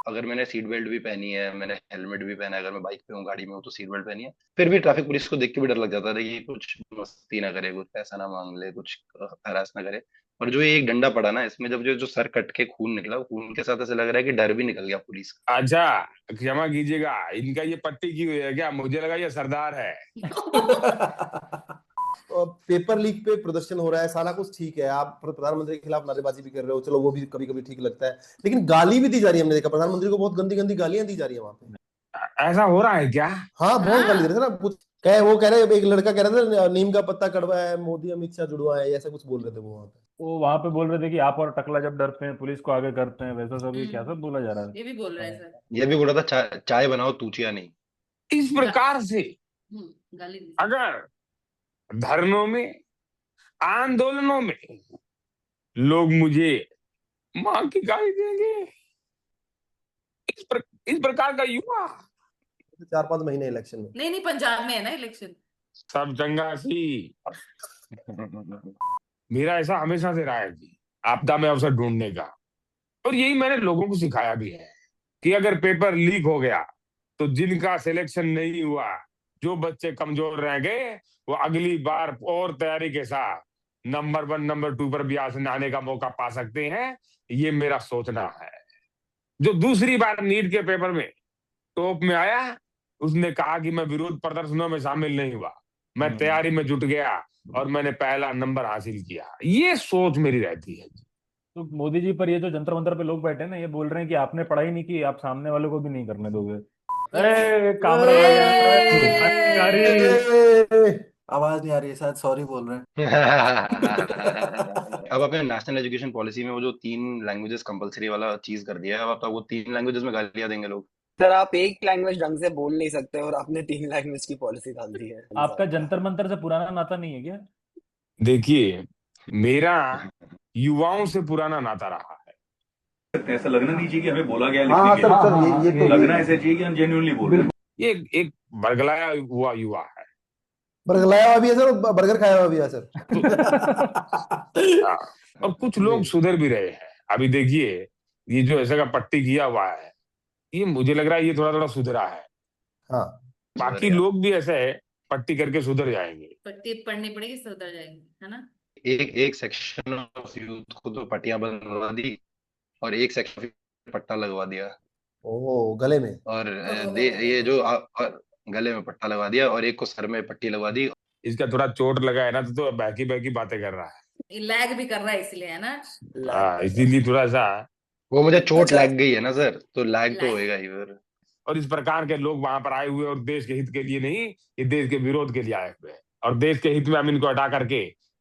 अगर मैंने सीट बेल्ट भी पहनी है, मैंने हेलमेट भी पहना है, अगर मैं बाइक पे हूँ, गाड़ी में हूँ, तो सीट बेल्ट पहनी है, फिर भी ट्रैफिक पुलिस को देख के भी डर लग जाता था कि कुछ मस्ती ना करे, कुछ पैसा ना मांग ले, कुछ हरास ना करे। और जो ये एक डंडा पड़ा ना, इसमें जब जो सर कट के खून निकला, खून के साथ ऐसे लग रहा है कि डर भी निकल गया पुलिस का। अच्छा, क्षमा कीजिएगा, इनका ये पट्टी की हुई है क्या? मुझे लगा ये सरदार है। पेपर लीक पे प्रदर्शन हो रहा है, सारा कुछ ठीक है, आप प्रधानमंत्री के खिलाफ नारेबाजी भी कर रहे हो, चलो वो भी कभी कभी ठीक लगता है, लेकिन गाली भी दी जा रही है। हमने देखा प्रधानमंत्री को बहुत गंदी गंदी गालियां दी जा रही है वहां पे। ऐसा हो रहा है क्या? हाँ, बहुत गाली दे रहे थे ना। कुछ वो कह रहे, एक लड़का कह रहा था नीम का पत्ता कड़वा है, मोदी अमित शाह जुड़वा है, ऐसा कुछ बोल रहे थे वो वहां पे बोल रहे थे कि आप और टकला जब डरते हैं पुलिस को आगे करते हैं, वैसा सब ये क्या सब बोला जा रहा है। ये भी बोल रहे हैं सर। ये भी बोला था चाय बनाओ तूचिया नहीं। इस प्रकार से गाली दी। अगर धरनों में, आंदोलनों में लोग मुझे मां की गाली देंगे, इस प्रकार का युवा 4-5 महीने इलेक्शन में। नहीं पंजाब में है ना इलेक्शन। सब चंगा सी। मेरा ऐसा हमेशा से रहा है कि आपदा में अवसर ढूंढने का, और यही मैंने लोगों को सिखाया भी है कि अगर पेपर लीक हो गया तो जिनका सिलेक्शन नहीं हुआ, जो बच्चे कमजोर रह गए, वो अगली बार और तैयारी के साथ नंबर 1 नंबर 2 पर भी आने का मौका पा सकते हैं। ये मेरा सोचना है। जो दूसरी बार नीट के पेपर में टॉप में आया, उसने कहा कि मैं विरोध प्रदर्शनों में शामिल नहीं हुआ, मैं तैयारी में जुट गया और मैंने पहला नंबर हासिल किया। ये सोच मेरी रहती है। तो मोदी जी पर ये जो जंतर मंतर पे लोग बैठे हैं ना, ये बोल रहे हैं कि आपने पढ़ाई नहीं की, आप सामने वालों को भी नहीं करने दोगे। आवाज नहीं आ रही है, शायद सॉरी बोल रहे हैं। अब अपने नेशनल एजुकेशन पॉलिसी में वो जो 3 लैंग्वेजेस कंपलसरी वाला चीज कर दिया है, अब आप वो 3 लैंग्वेजेस में गालियां देंगे लोग। सर आप एक लैंग्वेज ढंग से बोल नहीं सकते और आपने 3 लैंग्वेज की पॉलिसी डाल दी है। आपका जंतर मंतर से पुराना नाता नहीं है क्या? देखिए, मेरा युवाओं से पुराना नाता रहा है। ऐसा लगना नहीं चाहिए कि हमें बोला गया, हाँ, लिखने सर, के ये लिए। तो लगना ऐसा चाहिए कि हम जेन्युइनली बोल रहे हैं। ये एक बरगलाया हुआ युवा है। बरगलाया हुआ भी है सर, बर्गर खाया हुआ भी है सर। और कुछ लोग सुधर भी रहे हैं। अभी देखिए, ये जो ऐसा का पट्टी किया हुआ है, ये मुझे लग रहा है ये थोड़ा थोड़ा सुधरा है। हाँ, बाकी लोग भी ऐसे है पट्टी करके सुधर जाएंगे। पट्टी पढ़नी पड़ेगी, सुधर जाएंगे, है ना। एक सेक्शन ऑफ यूथ को तो पट्टियां बनवा दी और एक सेक्शन पट्टा लगवा दिया। ओह, गले में। और ये जो और गले में पट्टा लगवा दिया और एक को सर में पट्टी लगवा दी। इसका थोड़ा चोट लगा है ना, तो बैकी बैकी बातें कर रहा है। लैग भी कर रहा है इसलिए, है ना। इसीलिए थोड़ा सा वो मुझे चोट लग गई है ना सर, तो लैग तो होएगा ही फिर। और इस प्रकार के लोग वहां पर आए हुए और देश के हित के लिए नहीं, ये देश के विरोध के लिए आए हुए हैं। और देश के हित में हम इनको हटा करके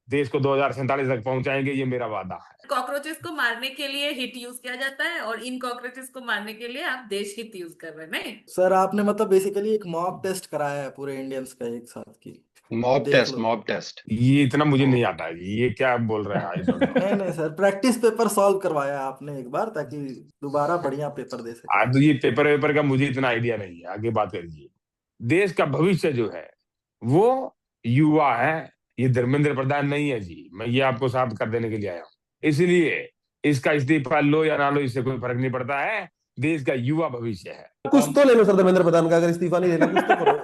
देश को 2047 तक पहुंचाएंगे, ये मेरा वादा है। कॉकरोचेस को मारने के लिए हिट यूज किया जाता है और इन कॉकरोचेस को मारने के लिए आप देश हित यूज कर रहे हैं। नहीं सर, आपने मतलब बेसिकली एक मॉक टेस्ट कराया है पूरे इंडियंस का एक साथ की। मॉब टेस्ट ये इतना मुझे नहीं आता है, ये क्या बोल रहे हैं। नहीं सर, प्रैक्टिस पेपर सॉल्व करवाया आपने एक बार, ताकि दोबारा बढ़िया पेपर दे सके। तो ये पेपर का मुझे इतना आइडिया नहीं है, आगे बात करिए। देश का भविष्य जो है वो युवा है, ये धर्मेंद्र प्रधान नहीं है जी। मैं ये आपको साफ कर देने के लिए आया हूँ। इसलिए इसका इस्तीफा लो या ना लो, इससे कोई फर्क नहीं पड़ता है। देश का युवा भविष्य है। कुछ तो ले लो सर धर्मेंद्र प्रधान का, अगर इस्तीफा नहीं देना कुछ तो करो।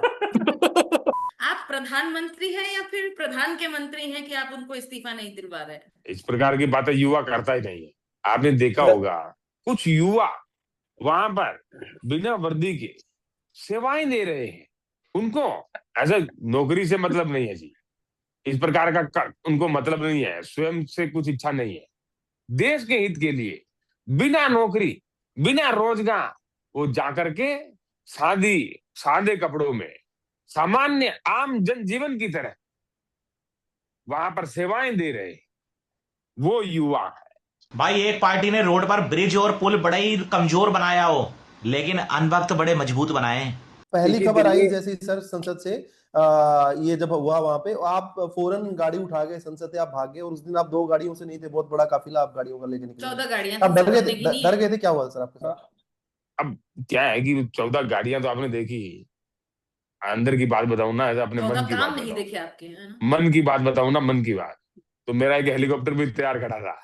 आप प्रधानमंत्री हैं या फिर प्रधान के मंत्री हैं कि आप उनको इस्तीफा नहीं दिलवा रहे? इस प्रकार की बातें युवा करता ही नहीं है। आपने देखा होगा कुछ युवा वहां पर बिना वर्दी के सेवाएं दे रहे हैं। उनको ऐसा नौकरी से मतलब नहीं है जी, इस प्रकार का उनको मतलब नहीं है, स्वयं से कुछ इच्छा नहीं है। देश के हित के लिए बिना नौकरी बिना रोजगार वो जाकर के सादे कपड़ों में सामान्य आम जनजीवन की तरह वहां पर सेवाएं दे रहे, वो युवा है। भाई एक पार्टी ने रोड पर ब्रिज और पुल बड़े ही कमजोर बनाया हो, लेकिन अनवक्त बड़े मजबूत बनाए। पहली खबर आई जैसे सर संसद से ये जब हुआ वहां पे, आप फौरन गाड़ी उठा के संसद से आप भागे, और उस दिन आप 2 गाड़ियों से नहीं थे, बहुत बड़ा काफिला आप गाड़ियों का लेके निकले। 14 गाड़ियां। आप डर गए थे, क्या हुआ सर आपके साथ? अब क्या है कि 14 गाड़ियां तो आपने देखी, अंदर की बात बताऊं ना, ऐसा अपने मन की बात नहीं देखे आपके, है ना? मन की बात बताऊं ना, मन की बात, तो मेरा एक हेलीकॉप्टर भी तैयार खड़ा था।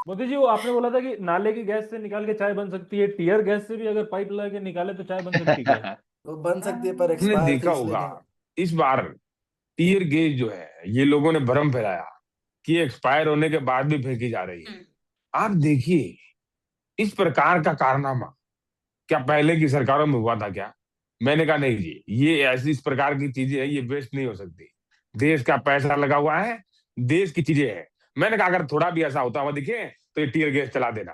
मोदी जी, वो आपने बोला था कि नाले की गैस से निकाल के चाय बन सकती है, टीयर गैस से भी अगर पाइप लगा के निकाले तो चाय बन सकती है। वो बन सकती है, पर आपने देखा होगा इस बार टीयर गैस जो है, ये लोगों ने भ्रम फैलाया कि एक्सपायर होने के बाद भी फेंकी जा रही है। आप देखिए इस प्रकार का कारनामा क्या पहले की सरकारों में हुआ था क्या? मैंने कहा नहीं जी, ये ऐसी इस प्रकार की चीजें है, ये वेस्ट नहीं हो सकती। देश का पैसा लगा हुआ है, देश की चीजें है। मैंने कहा अगर थोड़ा भी ऐसा होता हुआ दिखे तो ये टीयर गैस चला देना,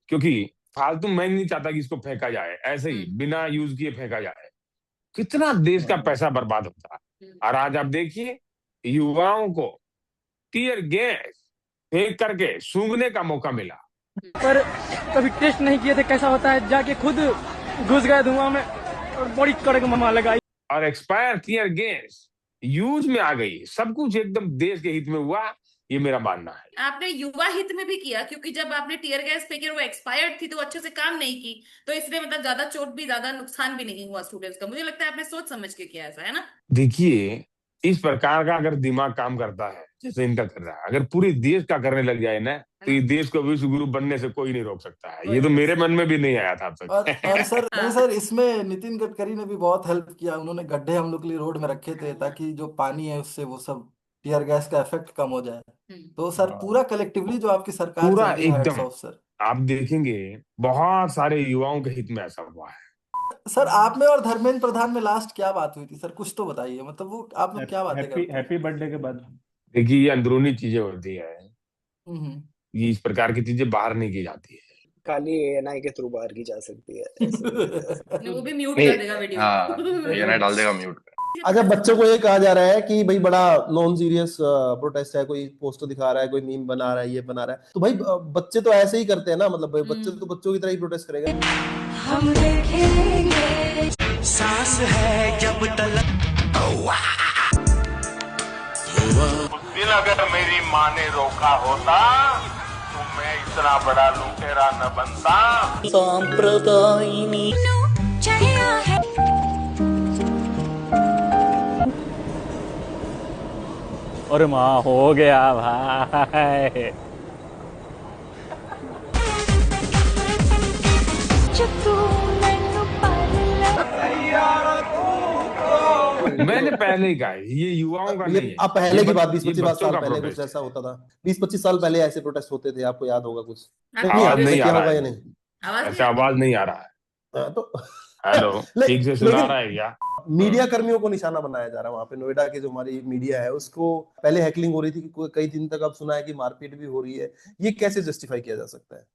क्योंकि फालतू मैं नहीं चाहता कि इसको फेंका जाए, ऐसे ही बिना यूज किए फेंका जाए। कितना देश का पैसा बर्बाद होता है। और आज आप देखिए युवाओं को टीयर गैस फेंक करके सूंघने का मौका मिला, पर कभी टेस्ट नहीं किए थे कैसा होता है, जाके खुद घुस गए धुआं में और बड़ी कड़क ममा लगाई। और एक्सपायर टीयर गैस यूज में आ गई। सब कुछ एकदम देश के हित में हुआ, ये मेरा मानना है। आपने युवा हित में भी किया, क्योंकि जब आपने टीयर गैस फेंकी और वो एक्सपायर्ड थी तो अच्छे से काम नहीं की, तो इसलिए मतलब ज्यादा चोट भी, ज्यादा नुकसान भी नहीं हुआ स्टूडेंट्स का। मुझे लगता है आपने सोच समझ के किया ऐसा, है ना? देखिए इस प्रकार का अगर दिमाग काम करता है जैसे इनका कर रहा है, अगर पूरे देश का करने लग जाए ना, तो ये देश को विश्व गुरु बनने से कोई नहीं रोक सकता है। ये तो मेरे मन में भी नहीं आया था अब तक। और सर नहीं सर, इसमें नितिन गडकरी ने भी बहुत हेल्प किया। उन्होंने गड्ढे हम लोग के लिए रोड में रखे थे ताकि जो पानी है उससे वो सब टीयर गैस का इफेक्ट कम हो जाए। तो सर पूरा कलेक्टिवली जो आपकी सरकार पूरा चल रही है, एकदम हैट्स ऑफ सर। आप देखेंगे बहुत सारे युवाओं के हित में ऐसा हुआ है। सर आप में और धर्मेंद्र प्रधान में लास्ट क्या बात हुई थी सर, कुछ तो बताइए। मतलब वो आप लोग क्या बातें करते हैं? हैप्पी बर्थडे के बाद देखिए ये अंदरूनी चीजें होती है, हम्म। ये इस प्रकार की चीजें बाहर नहीं की जाती है। खाली एएनआई के थ्रू बाहर की जा सकती है। वो भी म्यूट कर देगा वीडियो। हाँ ये डाल देगा म्यूट पे। अच्छा, बच्चों को ये कहा जा रहा है कि भाई बड़ा नॉन सीरियस प्रोटेस्ट है, कोई पोस्टर दिखा रहा है, कोई मीम बना रहा है, ये बना रहा है। तो भाई बच्चे तो ऐसे ही करते हैं ना, मतलब भाई बच्चे तो बच्चों की तरह ही प्रोटेस्ट करेंगे। हम देखेंगे सांस है जब तलक उस दिन अगर मेरी माँ ने रोका होता तो मैं इतना बड़ा लुटेरा न बनता। सांप्रदायिनी और माँ हो गया भाई। मैंने पहले ही कहा ये युवाओं का नहीं है। अब पहले की बात 20-25 बच्चों साल का पहले protest कुछ ऐसा होता था। 20-25 साल पहले ऐसे प्रोटेस्ट होते थे, आपको याद होगा कुछ? आवाज नहीं आ रहा होगा है। या नहीं? अच्छा आवाज नहीं आ रहा है। तो हेलो ठीक से सुना रहा है क्या? मीडिया कर्मियों को निशाना बनाया जा रहा है। वहां पे नोएडा की जो हमारी मीडिया है उसको पहले हैकलिंग हो रही थी कि कई दिन तक अब सुना है कि मारपीट भी हो रही है। ये कैसे जस्टिफाई किया जा सकता है?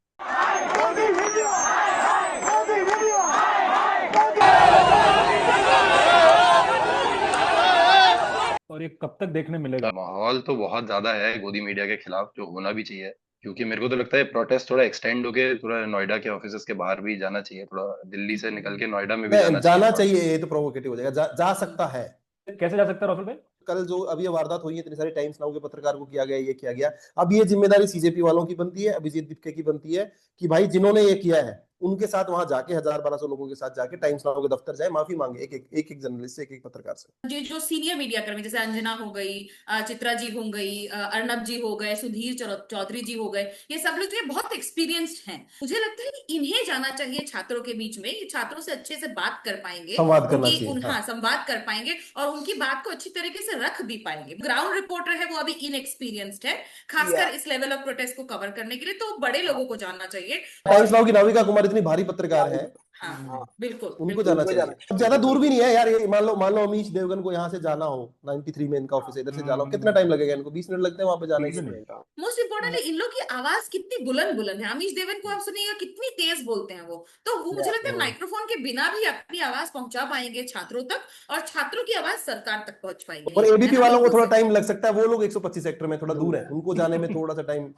और ये कब तक देखने मिलेगा? माहौल तो बहुत ज्यादा है गोदी मीडिया के खिलाफ, जो होना भी चाहिए, क्योंकि मेरे को तो लगता है प्रोटेस्ट थोड़ा एक्सटेंड होके थोड़ा नोएडा के ऑफिसेज के बाहर भी जाना चाहिए, थोड़ा दिल्ली से निकल के नोएडा में भी जाना चाहिए। ये तो प्रोवोकेटिव हो जाएगा। जा सकता है। कैसे जा सकता है रॉफिल भाई? कल जो अभी ये वारदात हुई है, इतनी सारी टाइम्स नाउ के पत्रकार को किया गया, ये किया गया। अब ये जिम्मेदारी सीजेपी वालों की बनती है, अभिजीत दिप्के की बनती है कि भाई जिन्होंने ये किया है उनके साथ वहां जाके 1000-1200 लोगों के साथ जाके टाइम्स नाउ के दफ्तर जाए, माफी मांगे एक जर्नलिस्ट से, एक पत्रकार से। जो सीनियर मीडिया कर्मी जैसे अंजना हो गई, चित्रा जी हो गई, अर्नब जी हो गए, सुधीर चौधरी जी हो गए, ये सब लोग जो बहुत एक्सपीरियंस्ड हैं। मुझे लगता है कि इन्हें जाना चाहिए छात्रों के बीच में। ये छात्रों से अच्छे से बात कर पाएंगे, संवाद करना चाहिए। हाँ संवाद कर पाएंगे और उनकी बात को अच्छी तरीके से रख भी पाएंगे। ग्राउंड रिपोर्टर है वो अभी इनएक्सपीरियंस्ड है, खासकर इस लेवल ऑफ प्रोटेस्ट को कवर करने के लिए, तो बड़े लोगों को जानना चाहिए। टाइम्स नाउ की नाविका कुमार इतनी भारी पत्रकार है, हाँ बिल्कुल उनको जाना चाहिए। ज्यादा दूर भी नहीं है यार। ये मान लो अमीश देवगन को यहाँ से जाना हो, 93 में इनका ऑफिस है, इधर से जाना हो, कितना टाइम लगेगा इनको? 20 मिनट लगते हैं वहां पे जाने के लिए। मोस्ट इम्पोर्टेंटली इन लोग की आवाज कितनी बुलंद है। अमीश देवगन को आप सुनिएगा कितनी तेज बोलते हैं वो, तो वो मुझे लगता है माइक्रोफोन के बिना भी अपनी आवाज पहुंचा पाएंगे छात्रों तक, और छात्रों की आवाज सरकार तक पहुंच पाएगी। और एबीपी वालों को थोड़ा टाइम लग सकता है, वो लोग 125 सेक्टर में थोड़ा दूर है, उनको जाने में थोड़ा सा टाइम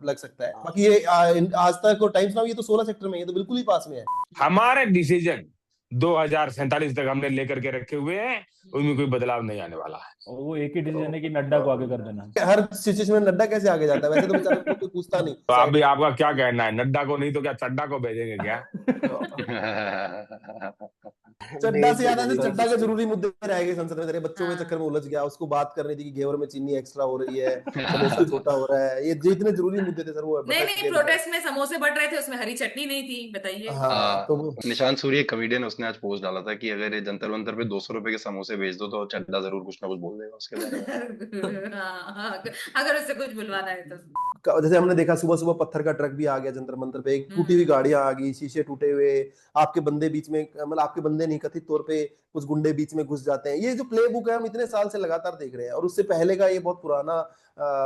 लग सकता है। बाकी ये आज तक टाइम्स नाउ ये तो 16 सेक्टर में, ये तो बिल्कुल ही पास में है। हमारे डिसीजन 2047 तक हमने लेकर के रखे हुए हैं, उनमें कोई बदलाव नहीं आने वाला है। और वो एक ही डिसीजन है कि नड्डा को आगे कर देना। हर सिचुएशन में नड्डा कैसे आगे जाता है? वैसे तो बेचारे को कोई पूछता नहीं। तो अभी आपका क्या कहना है? नड्डा को नहीं तो क्या चड्डा को भेजेंगे क्या? चड्डा से ज्यादा चड्डा के जरूरी मुद्दे रह गए संसद में। तेरे बच्चों के चक्कर में उलझ गया, उसको बात करनी थी कि घेवर में चीनी एक्स्ट्रा हो रही है, समोसा छोटा हो रहा है। ये जितने जरूरी मुद्दे थे सर वो नहीं प्रोटेस्ट में समोसे बढ़ रहे थे, उसमें हरी चटनी नहीं थी, बताइए। हाँ, तो निशांत सूर्य कॉमेडियन, उसने आज पोस्ट डाला था कि अगर ये जंतर मंतर पे 200 रुपए के समोसे भेज दो तो चड्डा जरूर कुछ ना कुछ बोल देगा उसके बारे में। हाँ, अगर उससे कुछ बुलवाना है तो। जैसे हमने देखा सुबह सुबह पत्थर का ट्रक भी आ गया जंतर मंतर पे, एक टूटी हुई गाड़ियां आ गई, शीशे टूटे हुए, आपके बंदे बीच में, मतलब आपके बंदे नहीं, कथित तौर पे कुछ गुंडे बीच में घुस जाते हैं। ये जो प्ले बुक है हम इतने साल से लगातार देख रहे हैं, और उससे पहले का ये बहुत पुराना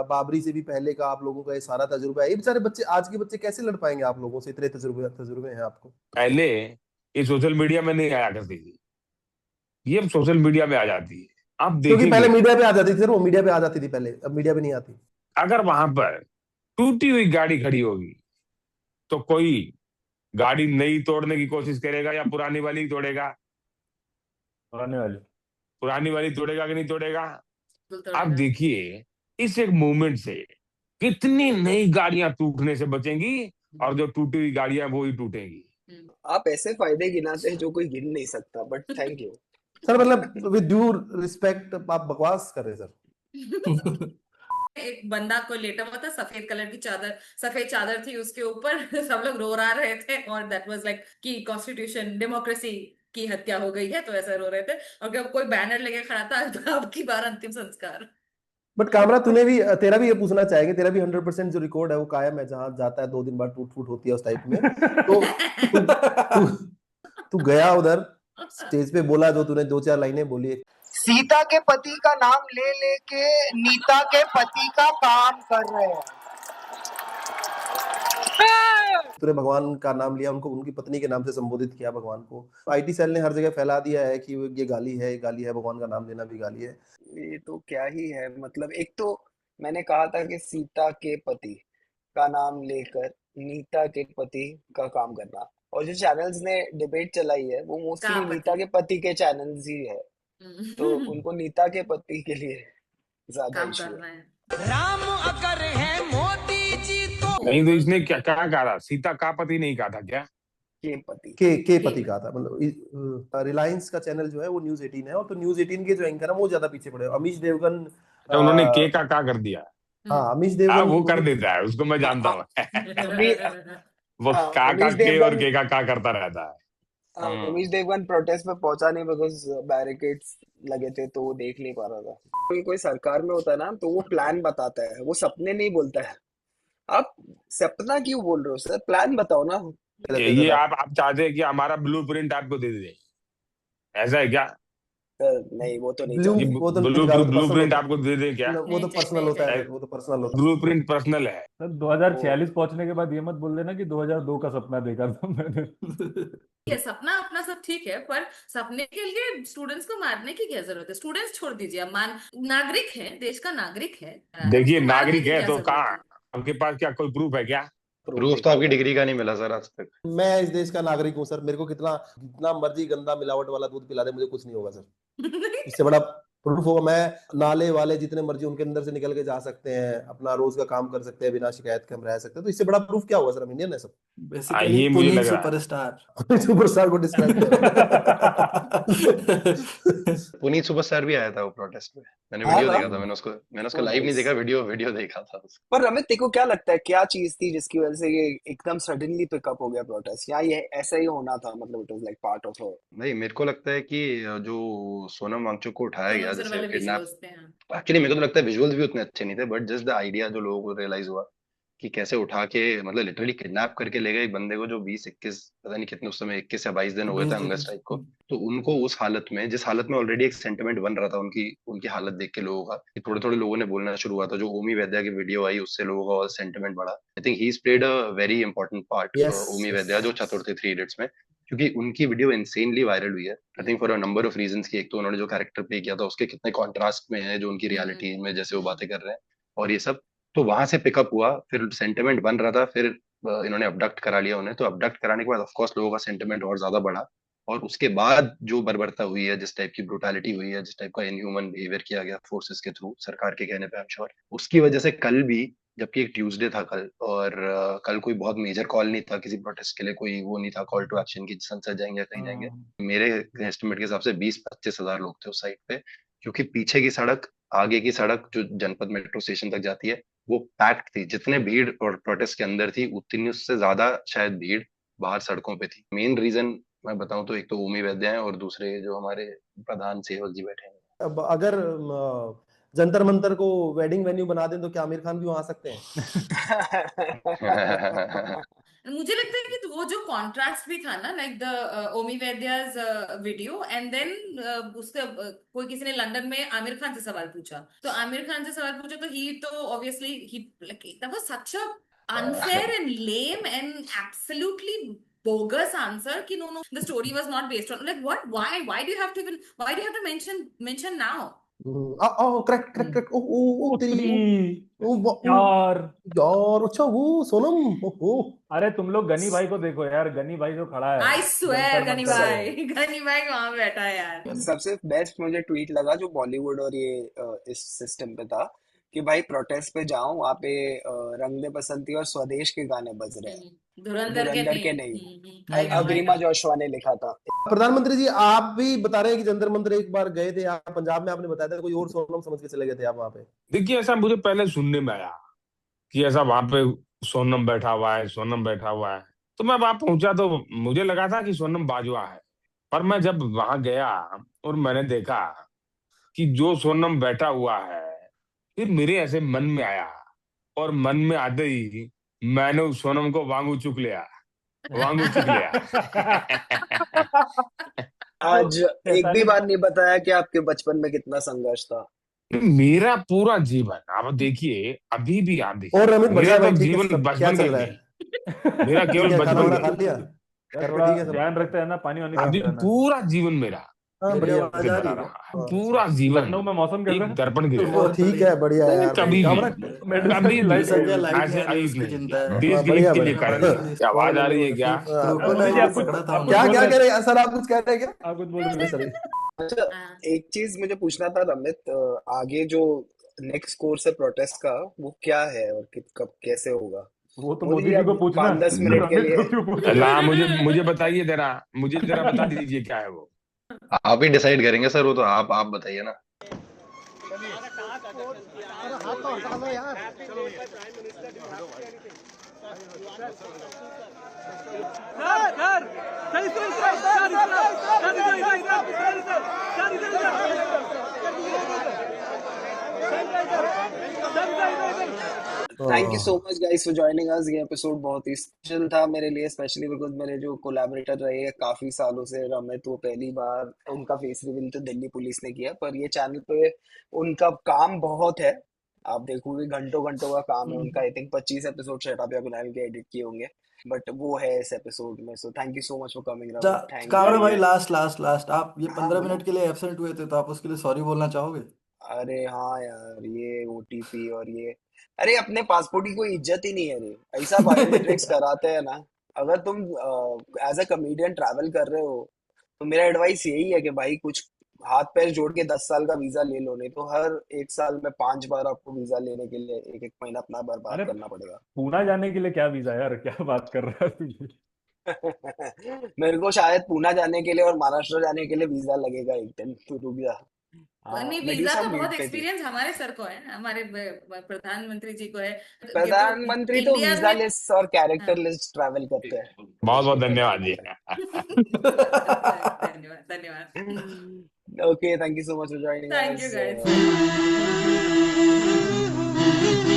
बाबरी से भी पहले का आप लोगों का ये सारा तजुर्बा है। ये बेचारे बच्चे, आज के बच्चे कैसे लड़ पाएंगे आप लोगों से? इतने तजुर्बे हैं आपको। पहले ये सोशल मीडिया में नहीं आया करती थी, ये अब सोशल मीडिया में आ जाती है। आप क्योंकि पहले देखेंगे मीडिया पे आ जाती थी सर, वो मीडिया पे आ जाती थी पहले, अब मीडिया पे नहीं आती। अगर वहां पर टूटी हुई गाड़ी खड़ी होगी तो कोई गाड़ी नई तोड़ने की कोशिश करेगा या पुरानी वाली तोड़ेगा? पुरानी वाली तोड़ेगा कि नहीं तोड़ेगा? आप देखिए इस एक मूवमेंट से कितनी नई गाड़ियां टूटने से बचेंगी, और जो टूटी हुई गाड़ियां वो ही टूटेंगी। आप ऐसे फायदे गिनाते हैं जो कोई गिन नहीं सकता, बट थैंक यू सर। मतलब विद ड्यू रिस्पेक्ट, आप बकवास कर रहे हैं सर। एक बंदा को लेटा हुआ था, सफेद कलर की चादर, सफेद चादर थी उसके ऊपर। सब लोग रो रहा रहे थे, और दैट वाज लाइक कि कॉन्स्टिट्यूशन, डेमोक्रेसी की हत्या हो गई है, तो ऐसा रो रहे थे। और जब कोई बैनर लेके खड़ा था, तो अब की बार अंतिम संस्कार। बट कामरा, तेरा भी ये पूछना चाहेंगे, तेरा भी 100% जो रिकॉर्ड है वो कायम है, जहां जाता है 2 दिन बाद टूट फूट होती है उस टाइप में। तो तू गया उधर, स्टेज पे बोला जो तूने 2-4 लाइनें बोली। सीता के पति का नाम ले लेके नीता के पति का काम कर रहे हैं। तूने भगवान का नाम लिया, उनको उनकी पत्नी के नाम से संबोधित किया भगवान को। आईटी सेल ने हर जगह फैला दिया है कि ये गाली है, ये गाली है, भगवान का नाम लेना भी गाली है। ये तो क्या ही है, मतलब एक तो मैंने कहा था कि सीता के पति का नाम लेकर नीता के पति का काम करना, और जो चैनल्स ने डिबेट चलाई है वो मोस्टली नीता के पति के चैनल्स ही है, तो उनको नीता के पति के लिए ज्यादा इशू है। राम अगर है मोदी जी तो नहीं, तो इसने क्या कहा था? सीता का पति नहीं कहा था क्या? के पति, के पति कहा था। मतलब रिलायंस का चैनल जो है वो न्यूज 18 है, और तो न्यूज 18 के जो एंकर है वो ज्यादा पीछे पड़े। अमीश देवगन, तो उन्होंने के का कर दिया। हाँ, अमीश देवगन वो कर देता है, उसको मैं जानता हूँ। वो का के और के का करता रहता है। उमेश देवगन प्रोटेस्ट में पहुंचा नहीं बिकॉज बैरिकेड्स लगे थे, तो वो देख नहीं पा रहा था। कोई सरकार में होता है ना, तो वो प्लान बताता है, वो सपने नहीं बोलता है। आप सपना क्यों बोल रहे हो सर? प्लान बताओ ना। ये आप चाहते हैं कि हमारा ब्लूप्रिंट आपको दे दे, ऐसा है क्या? नहीं, वो तो नहीं। ब्लूप्रिंट आपको दे दे क्या? वो तो पर्सनल होता है, वो तो पर्सनल होता है। ब्लूप्रिंट पर्सनल है सर। 2046 पहुंचने के बाद ये मत बोल देना कि 2002 का सपना देखा था मैंने। ये सपना अपना सब ठीक है, पर सपने के लिए स्टूडेंट्स को मारने की क्या जरूरत है? स्टूडेंट्स छोड़ दीजिए, अब नागरिक है, देश का नागरिक है। देखिए, नागरिक है तो कहाँ, आपके पास क्या कोई प्रूफ है क्या? प्रूफ तो आपकी डिग्री का नहीं मिला सर आज तक। मैं इस देश का नागरिक हूँ सर, मेरे को जितना मर्जी गंदा मिलावट वाला दूध पिला दे, मुझे कुछ नहीं होगा सर। इससे बड़ा प्रूफ होगा, मैं नाले वाले जितने मर्जी उनके अंदर से निकल के जा सकते हैं, अपना रोज का काम कर सकते हैं, बिना शिकायत के हम रह सकते हैं। तो इससे बड़ा प्रूफ क्या होगा सर? हम इंडियन है सब। Basically Puneet superstar. सुपरस्टार को डिस्क्राइब पुनीत सुपरस्टार भी आया था वो प्रोटेस्ट में, मैंने वीडियो देखा था। मैंने उसको लाइव नहीं देखा, वीडियो देखा था। पर रमित, तेको क्या लगता है, क्या चीज थी जिसकी वजह से ये एकदम सडनली पिकअप हो गया प्रोटेस्ट? या ये ऐसा ही होना था, मतलब it was like part of? नहीं, मेरे को लगता है कि जो सोनम वांगचुक को उठाया गया, जैसे किडनैप, एक्चुअली मेरे को तो लगता है विजुअल्स भी उतने अच्छे नहीं थे, बट जस्ट द आइडिया जो लोगों को रियलाइज हुआ कि कैसे उठा के, मतलब लिटरली किडनैप करके ले गए एक बंदे को जो 20-21, पता नहीं कितने उस समय 21 या 22 दिन हो गए थे हंगर स्ट्राइक को। तो उनको उस हालत में, जिस हालत में ऑलरेडी एक सेंटिमेंट बन रहा था उनकी हालत देख के लोगों का, कि थोड़े थोड़े लोगों ने बोलना शुरू हुआ था। जो ओमी वैद्या की वीडियो आई उससे लोगों का और सेंटिमेंट बढ़ा। I think he is played a very important part, Omi Vaidya जो चतुर्थी 3 इडियट्स में, क्योंकि उनकी वीडियो इंसेनली वायरल हुई है। I think for a number of reasons की, एक तो उन्होंने जो कैरेक्टर प्ले किया था उसके कितने कॉन्ट्रास्ट में है जो उनकी रियलिटी में जैसे वो बातें कर रहे हैं, और ये सब तो वहां से पिकअप हुआ। फिर सेंटिमेंट बन रहा था, फिर इन्होंने अबडक्ट करा लिया उन्हें। तो अबडक्ट कराने के बाद ऑफ कोर्स लोगों का सेंटिमेंट और ज्यादा बढ़ा, और उसके बाद जो बर्बरता हुई है, जिस टाइप की ब्रुटैलिटी हुई है, जिस टाइप का इनह्यूमन बिहेवियर किया गया फोर्सेस के थ्रू, सरकार के कहने पे, आई एम श्योर उसकी वजह से कल भी, जबकि एक ट्यूसडे था कल, और कल कोई बहुत मेजर कॉल नहीं था किसी प्रोटेस्ट के लिए, कोई वो नहीं था कॉल टू एक्शन की संसद जाएंगे या कहीं जाएंगे। मेरे एस्टिमेट के हिसाब से 20-25 हजार लोग थे उस साइड पे, क्योंकि पीछे की सड़क, आगे की सड़क जो जनपद मेट्रो स्टेशन तक जाती है, वो पैक्ड थी। जितने भीड़ और प्रोटेस्ट के अंदर थी, उतनी उससे ज्यादा शायद भीड़ बाहर सड़कों पे थी। मेन रीजन मैं बताऊं तो एक तो ओमी वैद्या है, और दूसरे जो हमारे प्रधान सेवक जी बैठे हैं। अब अगर जंतर मंतर को वेडिंग वेन्यू बना दें तो क्या आमिर खान भी वहां आ सकते हैं? मुझे लगता है कि वो जो कॉन्ट्रास्ट भी था ना, like the Omi Vaidya's video, and then उसका कोई किसी ने लंदन में आमिर खान से सवाल पूछा, तो आमिर खान से सवाल पूछा तो ही तो obviously he like that was such a unfair and lame and absolutely bogus answer कि no the story was not based on, like what, why do you have to mention now? Correct ओ तेरी यार अच्छा वो सोनम अरे तुम लोग गनी भाई को देखो यार, गनी भाई जो खड़ा है, I swear गनी भाई वहां बैठा है यार। सबसे बेस्ट मुझे ट्वीट लगा जो बॉलीवुड और ये इस सिस्टम पे था कि भाई प्रोटेस्ट पे जाओ, वहाँ पे रंग दे बसंती और स्वदेश के गाने बज रहे हैं, धुरंधर के नहीं। अग्रिमा जोशवा ने लिखा था। प्रधानमंत्री जी आप भी बता रहे हैं कि जंतर मंतर एक बार गए थे आप पंजाब में, आपने बताया था कोई और सोनम समझ के चले गए थे आप वहाँ पे। देखिए ऐसा मुझे पहले सुनने में आया कि ऐसा वहां पे सोनम बैठा हुआ है, सोनम बैठा हुआ है, तो मैं वहां पहुंचा तो मुझे लगा था कि सोनम बाजवा है, पर मैं जब वहां गया और मैंने देखा कि जो सोनम बैठा हुआ है, फिर मेरे ऐसे मन में आया, और मन में आते ही मैंने उस सोनम को वांगू चुक लिया। आज एक भी बात नहीं बताया कि आपके बचपन में कितना संघर्ष था। मेरा पूरा जीवन आप देखिए, अभी भी आप देखिए, और रमित मेरा बढ़िया तो भाई, जीवन क्या बचपन चल का रहा ही है? नहीं, मेरा केवल खाना बचपन वाना का खा लिया? यार थोड़ा ध्यान रखते हैं ना, पानी वानी अभी पीते रहना। पूरा जीवन मेरा बढ़िया आवाज आ रही है? पूरा जीवन लखनऊ में मौसम कैसा एक है? दर्पण की वो ठीक है, बढ़िया है यार। कभी भी कभी भी ऐसे आइज नहीं, देश के बढ़िया, हित के लिए बढ़िया। कर रहे हैं। आवाज आ रही है क्या? क्या कह रहे हैं सर, आप कुछ कह रहे हैं क्या? आप कुछ बोल रहे सर? अच्छा, एक चीज मुझे पूछना था रमित, आगे जो नेक्स्ट कोर्स है प्रोटेस्ट का वो क्या है और कब कैसे होगा? वो तो मोदी जी को पूछना। 5-10 मिनट के लिए ला मुझे बताइए जरा, मुझे जरा बता दीजिए क्या है वो। आप ही डिसाइड करेंगे सर, वो तो आप बताइए ना। Thank you so much guys for joining us. ये एपिसोड बहुत ही स्पेशल था मेरे लिए, स्पेशली बिकॉज मेरे जो कोलैबोरेटर रहे हैं काफी सालों से, रमित, वो पहली बार उनका फेस रिवील तो दिल्ली पुलिस ने किया, पर ये चैनल पे उनका काम बहुत है, आप देखोगे घंटों घंटों का काम है उनका। आई थिंक 25 एपिसोड शटाब या गुलाम के एडिट किए होंगे, बट वो है इस एपिसोड में। So thank you so much for coming Ramit. Thank कावड़ा भाई, यू। लास्ट आप ये 15 मिनट के लिए एब्सेंट हुए थे, तो आप उसके लिए सॉरी बोलना चाहोगे? अरे हाँ यार, ये ओटीपी और ये, अरे अपने पासपोर्ट की कोई इज्जत ही नहीं है रे, ऐसा बायोमेट्रिक्स कराते हैं ना। अगर तुम एज अ कॉमेडियन ट्रैवल कर रहे हो तो मेरा एडवाइस यही है कि भाई कुछ हाथ पैर जोड़ के 10 साल का वीजा ले लो, नहीं तो हर 1 साल में 5 बार आपको वीजा लेने के लिए 1-1 महीना अपना बर्बाद करना पड़ेगा। पूना जाने के लिए क्या वीजा यार, क्या बात कर रहा है तू? मेरे को शायद पूना जाने के लिए और महाराष्ट्र जाने के लिए वीजा लगेगा एक दिन, तो रुक जा। नहीं, वीजा का बहुत एक्सपीरियंस हमारे सर को है, हमारे प्रधानमंत्री जी को है। प्रधानमंत्री तो इंडिया वीजा में लिस्ट और कैरेक्टर लिस्ट ट्रैवल करते हैं। बहुत बहुत धन्यवाद जी। धन्यवाद। Okay, thank you so much for joining Thank us. you guys.